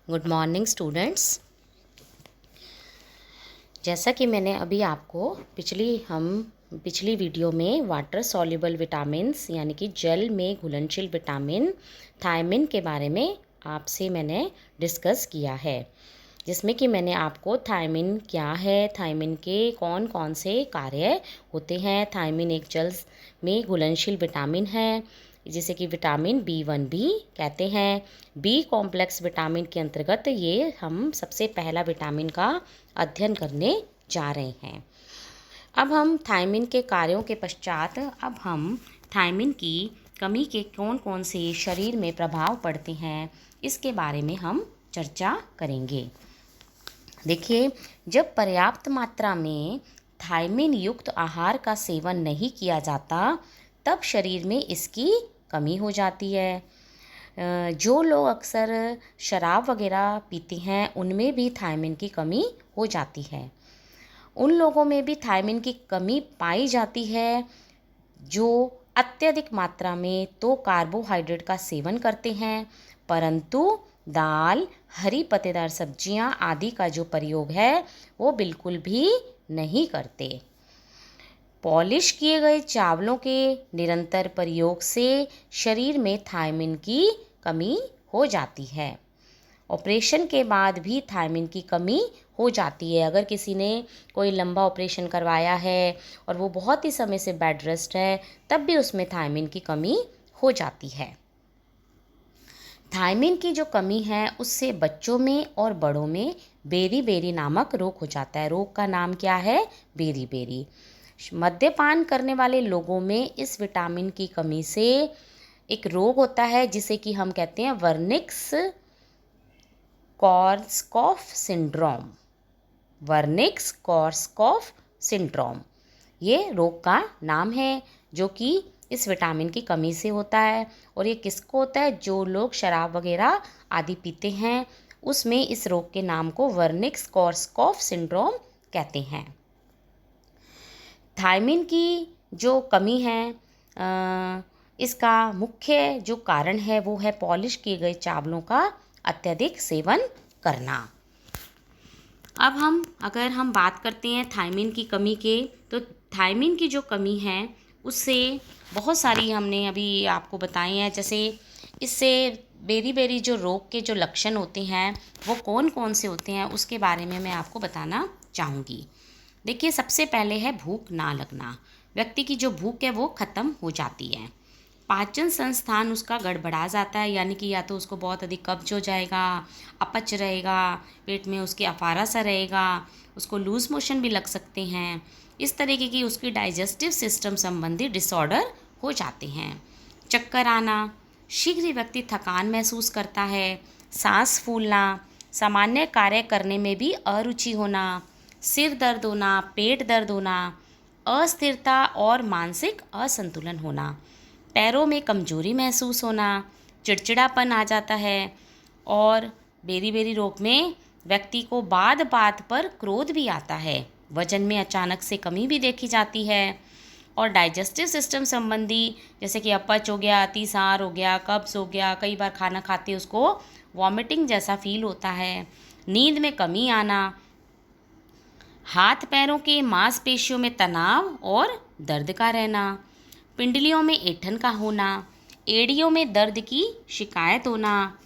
Good morning students. जैसा कि मैंने अभी आपको पिछली वीडियो में वाटर सॉल्युबल विटामिन्स यानी कि जल में घुलनशील विटामिन थायमिन के बारे में आपसे मैंने डिस्कस किया है, जिसमें कि मैंने आपको थायमिन क्या है, थायमिन के कौन कौन से कार्य होते हैं। थायमिन एक जल में घुलनशील विटामिन है जिसे कि विटामिन B1 भी कहते हैं। बी कॉम्प्लेक्स विटामिन के अंतर्गत ये हम सबसे पहला विटामिन का अध्ययन करने जा रहे हैं। अब हम थायमिन के कार्यों के पश्चात अब हम थायमिन की कमी के कौन कौन से शरीर में प्रभाव पड़ते हैं इसके बारे में हम चर्चा करेंगे। देखिए, जब पर्याप्त मात्रा में थायमिन युक्त आहार का सेवन नहीं किया जाता तब शरीर में इसकी कमी हो जाती है। जो लोग अक्सर शराब वगैरह पीते हैं उनमें भी थायमिन की कमी हो जाती है। उन लोगों में भी थायमिन की कमी पाई जाती है जो अत्यधिक मात्रा में तो कार्बोहाइड्रेट का सेवन करते हैं, परंतु दाल, हरी पत्तेदार सब्जियां आदि का जो प्रयोग है वो बिल्कुल भी नहीं करते। पॉलिश किए गए चावलों के निरंतर प्रयोग से शरीर में थायमिन की कमी हो जाती है। ऑपरेशन के बाद भी थायमिन की कमी हो जाती है। अगर किसी ने कोई लंबा ऑपरेशन करवाया है और वो बहुत ही समय से बेड रेस्ट है तब भी उसमें थायमिन की कमी हो जाती है। थायमिन की जो कमी है उससे बच्चों में और बड़ों में बेरी नामक रोग हो जाता है। रोग का नाम क्या है? बेरी। मद्यपान करने वाले लोगों में इस विटामिन की कमी से एक रोग होता है जिसे कि हम कहते हैं वर्निक्स कॉर्सकॉफ सिंड्रोम। वर्निक्स कॉर्सकॉफ सिंड्रोम ये रोग का नाम है जो कि इस विटामिन की कमी से होता है। और ये किसको होता है? जो लोग शराब वगैरह आदि पीते हैं उसमें इस रोग के नाम को वर्निक्स कॉर्सकॉफ सिंड्रोम कहते हैं। थायमिन की जो कमी है इसका मुख्य जो कारण है वो है पॉलिश किए गए चावलों का अत्यधिक सेवन करना। अब अगर हम बात करते हैं थायमिन की कमी के, तो थायमिन की जो कमी है उससे बहुत सारी हमने अभी आपको बताए हैं। जैसे इससे बेरी जो रोग के जो लक्षण होते हैं वो कौन कौन से होते हैं उसके बारे में मैं आपको बताना चाहूँगी। देखिए, सबसे पहले है भूख ना लगना। व्यक्ति की जो भूख है वो ख़त्म हो जाती है। पाचन संस्थान उसका गड़बड़ा जाता है, यानी कि या तो उसको बहुत अधिक कब्ज हो जाएगा, अपच रहेगा, पेट में उसके अफारा सा रहेगा, उसको लूज़ मोशन भी लग सकते हैं। इस तरीके की उसकी डाइजेस्टिव सिस्टम संबंधी डिसऑर्डर हो जाते हैं। चक्कर आना, शीघ्र ही व्यक्ति थकान महसूस करता है, सांस फूलना, सामान्य कार्य करने में भी अरुचि होना, सिर दर्द होना, पेट दर्द होना, अस्थिरता और मानसिक असंतुलन होना, पैरों में कमजोरी महसूस होना, चिड़चिड़ापन आ जाता है। और बेरी रोग में व्यक्ति को बात पर क्रोध भी आता है। वजन में अचानक से कमी भी देखी जाती है। और डाइजेस्टिव सिस्टम संबंधी जैसे कि अपच हो गया, अतिसार हो गया, कब्ज हो गया, कई बार खाना खाते उसको वॉमिटिंग जैसा फील होता है। नींद में कमी आना, हाथ पैरों के मांसपेशियों में तनाव और दर्द का रहना, पिंडलियों में ऐंठन का होना, एड़ियों में दर्द की शिकायत होना,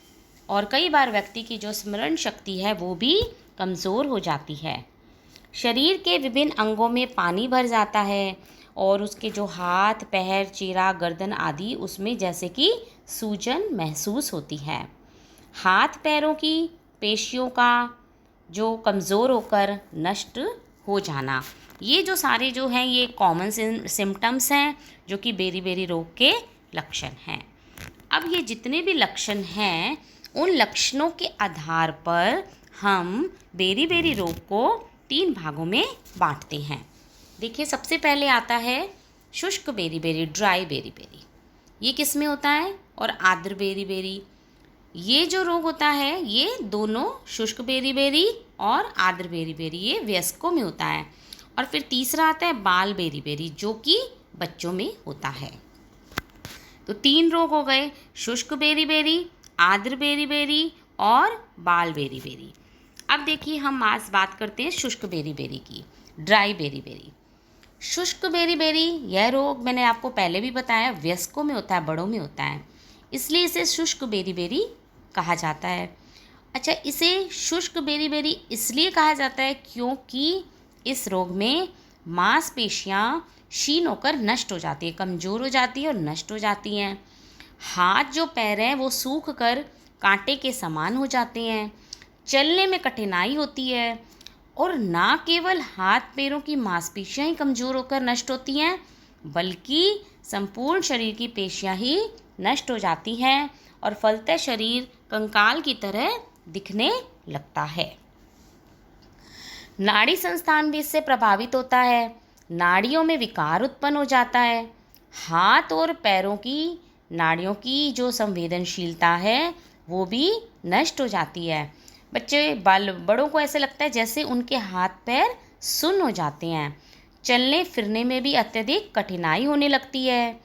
और कई बार व्यक्ति की जो स्मरण शक्ति है वो भी कमज़ोर हो जाती है। शरीर के विभिन्न अंगों में पानी भर जाता है और उसके जो हाथ, पैर, चेहरा, गर्दन आदि उसमें जैसे कि सूजन महसूस होती है। हाथ पैरों की पेशियों का जो कमज़ोर होकर नष्ट हो जाना, ये जो सारे जो हैं ये कॉमन सिम्टम्स हैं जो कि बेरी रोग के लक्षण हैं। अब ये जितने भी लक्षण हैं उन लक्षणों के आधार पर हम बेरी रोग को 3 भागों में बांटते हैं। देखिए, सबसे पहले आता है शुष्क बेरी ड्राई बेरी। ये किस में होता है? और आर्द्र बेरी। ये जो रोग होता है ये दोनों शुष्क बेरी और आर्द्र बेरी ये वयस्कों में होता है। और फिर तीसरा आता है बाल बेरी जो कि बच्चों में होता है। तो 3 रोग हो गए, शुष्क बेरी, आर्द्र बेरी और बाल बेरी बेरी। अब देखिए हम आज बात करते हैं शुष्क बेरी बेरी की, ड्राई बेरी बेरी। शुष्क बेरी बेरी यह रोग मैंने आपको पहले भी बताया वयस्कों में होता है, बड़ों में होता है, इसलिए इसे शुष्क बेरी बेरी कहा जाता है। अच्छा, इसे शुष्क बेरी बेरी इसलिए कहा जाता है क्योंकि इस रोग में मांसपेशियां क्षीण होकर नष्ट हो जाती है, कमज़ोर हो जाती है और नष्ट हो जाती हैं। हाथ जो पैर हैं वो सूख कर कांटे के समान हो जाते हैं, चलने में कठिनाई होती है और ना केवल हाथ पैरों की मांसपेशियां ही कमज़ोर होकर नष्ट होती हैं बल्कि संपूर्ण शरीर की पेशियां ही नष्ट हो जाती हैं और फलतः शरीर कंकाल की तरह दिखने लगता है। नाड़ी संस्थान भी इससे प्रभावित होता है, नाड़ियों में विकार उत्पन्न हो जाता है, हाथ और पैरों की नाड़ियों की जो संवेदनशीलता है वो भी नष्ट हो जाती है। बड़ों को ऐसे लगता है जैसे उनके हाथ पैर सुन्न हो जाते हैं, चलने फिरने में भी अत्यधिक कठिनाई होने लगती है,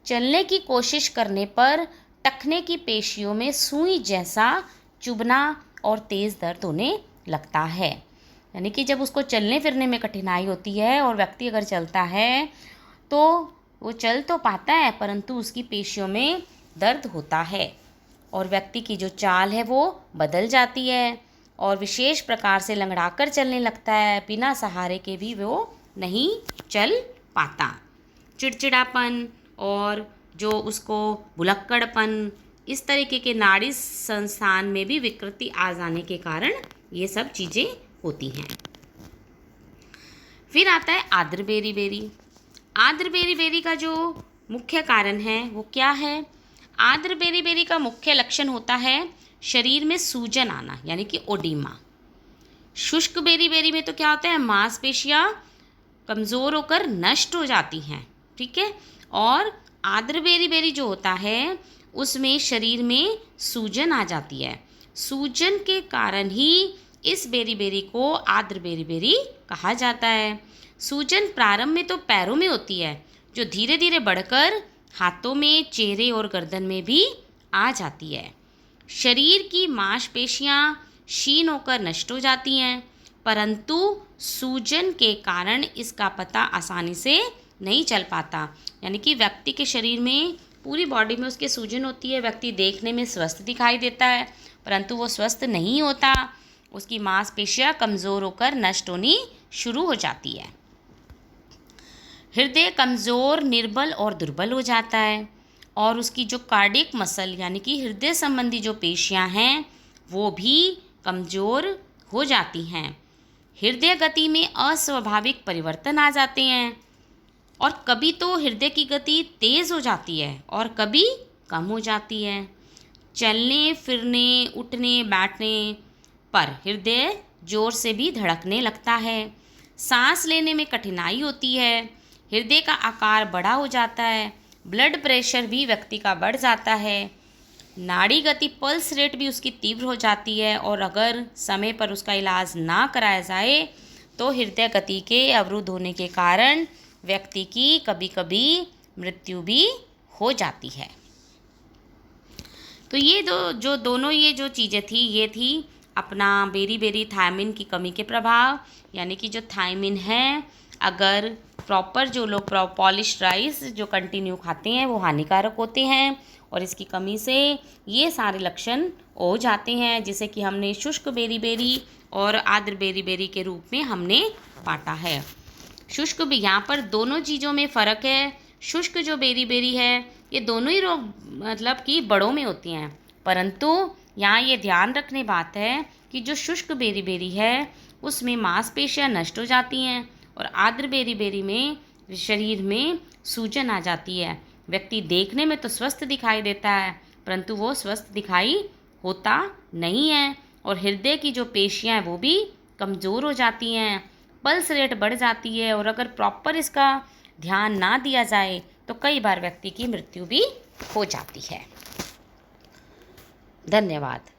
चलने की कोशिश करने पर टखने की पेशियों में सुई जैसा चुभना और तेज़ दर्द होने लगता है। यानी कि जब उसको चलने फिरने में कठिनाई होती है और व्यक्ति अगर चलता है तो वो चल तो पाता है परंतु उसकी पेशियों में दर्द होता है और व्यक्ति की जो चाल है वो बदल जाती है और विशेष प्रकार से लंगड़ाकर चलने लगता है, बिना सहारे के भी वो नहीं चल पाता। चिड़चिड़ापन और जो उसको भुलक्कड़पन, इस तरीके के नाड़ी संस्थान में भी विकृति आ जाने के कारण ये सब चीज़ें होती हैं। फिर आता है आर्द्र बेरी बेरी। आर्द्र बेरी बेरी का जो मुख्य कारण है वो क्या है? आर्द्र बेरी बेरी का मुख्य लक्षण होता है शरीर में सूजन आना, यानी कि ओडीमा। शुष्क बेरी बेरी में तो क्या होता है, मांसपेशियां कमज़ोर होकर नष्ट हो जाती हैं, ठीक है। और आर्द्र बेरी बेरी जो होता है उसमें शरीर में सूजन आ जाती है, सूजन के कारण ही इस बेरी बेरी को आर्द्र बेरी बेरी कहा जाता है। सूजन प्रारंभ में तो पैरों में होती है जो धीरे धीरे बढ़कर हाथों में, चेहरे और गर्दन में भी आ जाती है। शरीर की मांसपेशियां क्षीण होकर नष्ट हो जाती हैं परंतु सूजन के कारण इसका पता आसानी से नहीं चल पाता। यानी कि व्यक्ति के शरीर में पूरी बॉडी में उसके सूजन होती है, व्यक्ति देखने में स्वस्थ दिखाई देता है परंतु वो स्वस्थ नहीं होता, उसकी मांसपेशियां कमज़ोर होकर नष्ट होनी शुरू हो जाती है। हृदय कमज़ोर, निर्बल और दुर्बल हो जाता है और उसकी जो कार्डियक मसल यानी कि हृदय संबंधी जो पेशियां हैं वो भी कमज़ोर हो जाती हैं। हृदय गति में अस्वाभाविक परिवर्तन आ जाते हैं और कभी तो हृदय की गति तेज़ हो जाती है और कभी कम हो जाती है। चलने फिरने, उठने बैठने पर हृदय जोर से भी धड़कने लगता है, सांस लेने में कठिनाई होती है, हृदय का आकार बड़ा हो जाता है, ब्लड प्रेशर भी व्यक्ति का बढ़ जाता है, नाड़ी गति पल्स रेट भी उसकी तीव्र हो जाती है और अगर समय पर उसका इलाज ना कराया जाए तो हृदय गति के अवरुद्ध होने के कारण व्यक्ति की कभी कभी मृत्यु भी हो जाती है। तो ये दोनों जो चीज़ें थी ये थी अपना बेरी बेरी थायमिन की कमी के प्रभाव, यानी कि जो थायमिन है अगर प्रॉपर जो लोग पॉलिश राइस जो कंटिन्यू खाते हैं वो हानिकारक होते हैं और इसकी कमी से ये सारे लक्षण हो जाते हैं जिसे कि हमने शुष्क बेरी बेरी और आर्द्र बेरी बेरी के रूप में हमने बांटा है। शुष्क भी यहाँ पर दोनों चीज़ों में फ़र्क है। शुष्क जो बेरी बेरी है ये दोनों ही रोग मतलब कि बड़ों में होती हैं परंतु यहाँ ये ध्यान रखने बात है कि जो शुष्क बेरी बेरी है उसमें मांसपेशियां नष्ट हो जाती हैं और आर्द्र बेरी बेरी में शरीर में सूजन आ जाती है। व्यक्ति देखने में तो स्वस्थ दिखाई देता है परंतु वो स्वस्थ दिखाई होता नहीं है और हृदय की जो पेशियां हैं वो भी कमज़ोर हो जाती हैं, पल्स रेट बढ़ जाती है और अगर प्रॉपर इसका ध्यान ना दिया जाए तो कई बार व्यक्ति की मृत्यु भी हो जाती है। धन्यवाद।